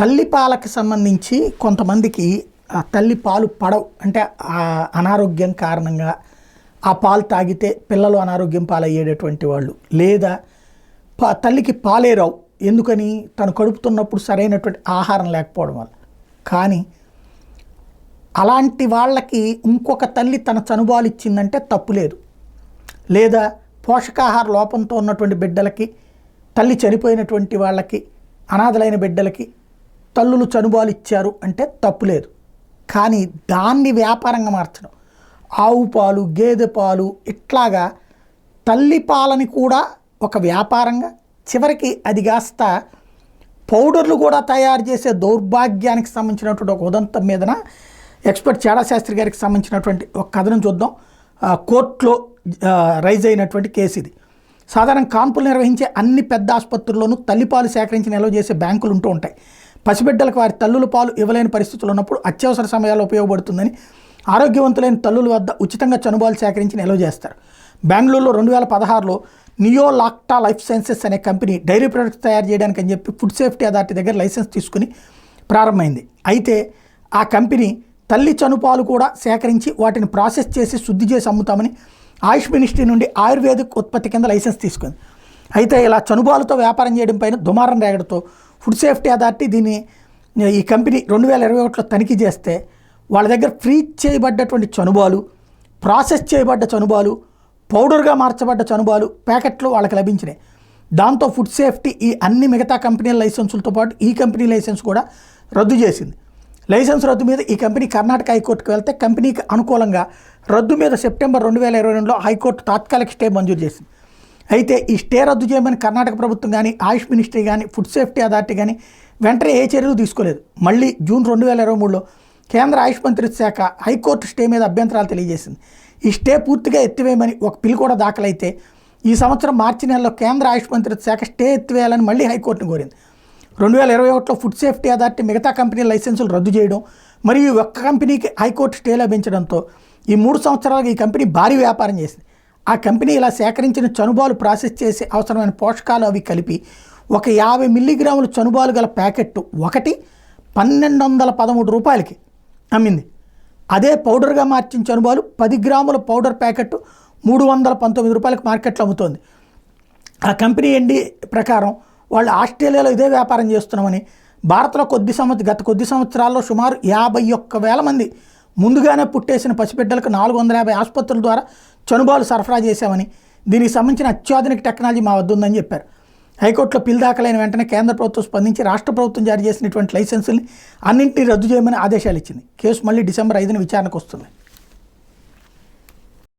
తల్లి పాలకి సంబంధించి కొంతమందికి ఆ తల్లి పాలు పడవు, అంటే ఆ అనారోగ్యం కారణంగా ఆ పాలు తాగితే పిల్లలు అనారోగ్యం పాలయ్యేటటువంటి వాళ్ళు, లేదా తల్లికి పాలే రావు, ఎందుకని తను కడుపుతున్నప్పుడు సరైనటువంటి ఆహారం లేకపోవడం వల్ల. కానీ అలాంటి వాళ్ళకి ఇంకొక తల్లి తన చనుబాలు ఇచ్చిందంటే తప్పు లేదు. లేదా పోషకాహార లోపంతో ఉన్నటువంటి బిడ్డలకి, తల్లి చనిపోయినటువంటి వాళ్ళకి, అనాథలైన బిడ్డలకి తల్లులు చనుబాలు ఇచ్చారు అంటే తప్పు లేదు. కానీ దాన్ని వ్యాపారంగా మార్చడం, ఆవు పాలు, గేదె పాలు, ఇట్లాగా తల్లి పాలని కూడా ఒక వ్యాపారంగా, చివరికి అది కాస్త పౌడర్లు కూడా తయారు చేసే దౌర్భాగ్యానికి సంబంధించినటువంటి ఒక ఉదంతం మీదన ఎక్స్పర్ట్ చాడా శాస్త్రి గారికి సంబంధించినటువంటి ఒక కథనం చూద్దాం. కోర్టులో రైజ్ అయినటువంటి కేసు ఇది. సాధారణ కాన్పులు నిర్వహించే అన్ని పెద్ద ఆసుపత్రుల్లోనూ తల్లిపాలు సేకరించి నిల్వ చేసే బ్యాంకులు ఉంటూ ఉంటాయి. పసిబిడ్డలకు వారి తల్లుల పాలు ఇవ్వలేని పరిస్థితులు ఉన్నప్పుడు అత్యవసర సమయాల్లో ఉపయోగపడుతుందని ఆరోగ్యవంతులైన తల్లుల వద్ద ఉచితంగా చనుబాలు సేకరించి నిల్వ చేస్తారు. బెంగళూరులో 2016లో నియోలాక్టా లైఫ్ సైన్సెస్ అనే కంపెనీ డైరీ ప్రొడక్ట్స్ తయారు చేయడానికి అని చెప్పి ఫుడ్ సేఫ్టీ అథారిటీ దగ్గర లైసెన్స్ తీసుకుని ప్రారంభమైంది. అయితే ఆ కంపెనీ తల్లి చనుపాలు కూడా సేకరించి వాటిని ప్రాసెస్ చేసి శుద్ధి చేసి అమ్ముతామని ఆయుష్ మినిస్ట్రీ నుండి ఆయుర్వేదిక్ ఉత్పత్తి కింద లైసెన్స్ తీసుకుంది. అయితే ఇలా చనుబాలతో వ్యాపారం చేయడం పైన దుమారం రేగడంతో ఫుడ్ సేఫ్టీ అథారిటీ ఈ కంపెనీ 2021లో తనిఖీ చేస్తే వాళ్ళ దగ్గర ఫ్రీజ్ చేయబడ్డటువంటి చనుబాలు, ప్రాసెస్ చేయబడ్డ చనుబాలు, పౌడర్గా మార్చబడ్డ చనుబాలు ప్యాకెట్లు వాళ్ళకి లభించినాయి. దాంతో ఫుడ్ సేఫ్టీ ఈ అన్ని మిగతా కంపెనీల లైసెన్సులతో పాటు ఈ కంపెనీ లైసెన్స్ కూడా రద్దు చేసింది. లైసెన్స్ రద్దు మీద ఈ కంపెనీ కర్ణాటక హైకోర్టుకు వెళ్తే కంపెనీకి అనుకూలంగా రద్దు మీద సెప్టెంబర్ 2022లో హైకోర్టు తాత్కాలిక స్టే మంజూరు చేసింది. అయితే ఈ స్టే రద్దు చేయమని కర్ణాటక ప్రభుత్వం కానీ, ఆయుష్ మినిస్ట్రీ కానీ, ఫుడ్ సేఫ్టీ అథారిటీ కానీ వెంటనే ఏ చర్యలు తీసుకోలేదు. మళ్ళీ జూన్ 2023లో కేంద్ర ఆయుష్ మంత్రిత్వ శాఖ హైకోర్టు స్టే మీద అభ్యంతరాలు తెలియజేసింది. ఈ స్టే పూర్తిగా ఎత్తివేయమని ఒక పిల్ కూడా దాఖలైతే ఈ సంవత్సరం మార్చి నెలలో కేంద్ర ఆయుష్ మంత్రిత్వ శాఖ స్టే ఎత్తివేయాలని మళ్ళీ హైకోర్టును కోరింది. 2021లో ఫుడ్ సేఫ్టీ అథారిటీ మిగతా కంపెనీల లైసెన్సులు రద్దు చేయడం మరియు ఒక్క కంపెనీకి హైకోర్టు స్టే లభించడంతో ఈ 3 సంవత్సరాలుగా ఈ కంపెనీ భారీ వ్యాపారం చేసింది. ఆ కంపెనీ ఇలా సేకరించిన చనుబాలు ప్రాసెస్ చేసి అవసరమైన పోషకాలు అవి కలిపి ఒక 50 మిల్లీగ్రాముల చనుబాలు గల ప్యాకెట్టు ఒకటి 1213 రూపాయలకి అమ్మింది. అదే పౌడర్గా మార్చిన చనుబాలు 10 గ్రాముల పౌడర్ ప్యాకెట్టు 319 రూపాయలకు మార్కెట్లో అమ్ముతోంది. ఆ కంపెనీ ఎండి ప్రకారం వాళ్ళు ఆస్ట్రేలియాలో ఇదే వ్యాపారం చేస్తున్నామని, భారత్లో గత కొద్ది సంవత్సరాల్లో సుమారు 51,000 మంది ముందుగానే పుట్టేసిన పసిబిడ్డలకు 450 ఆసుపత్రుల ద్వారా చనుబాలు సరఫరా చేశామని, దీనికి సంబంధించిన అత్యాధునిక టెక్నాలజీ మా వద్ద ఉందని చెప్పారు. హైకోర్టులో పిల్ దాఖలైన వెంటనే కేంద్ర ప్రభుత్వం స్పందించి రాష్ట్ర ప్రభుత్వం జారీ చేసినటువంటి లైసెన్సుల్ని అన్నింటినీ రద్దు చేయమని ఆదేశాలు ఇచ్చింది. కేసు మళ్ళీ డిసెంబర్ 5న విచారణకు వస్తుంది.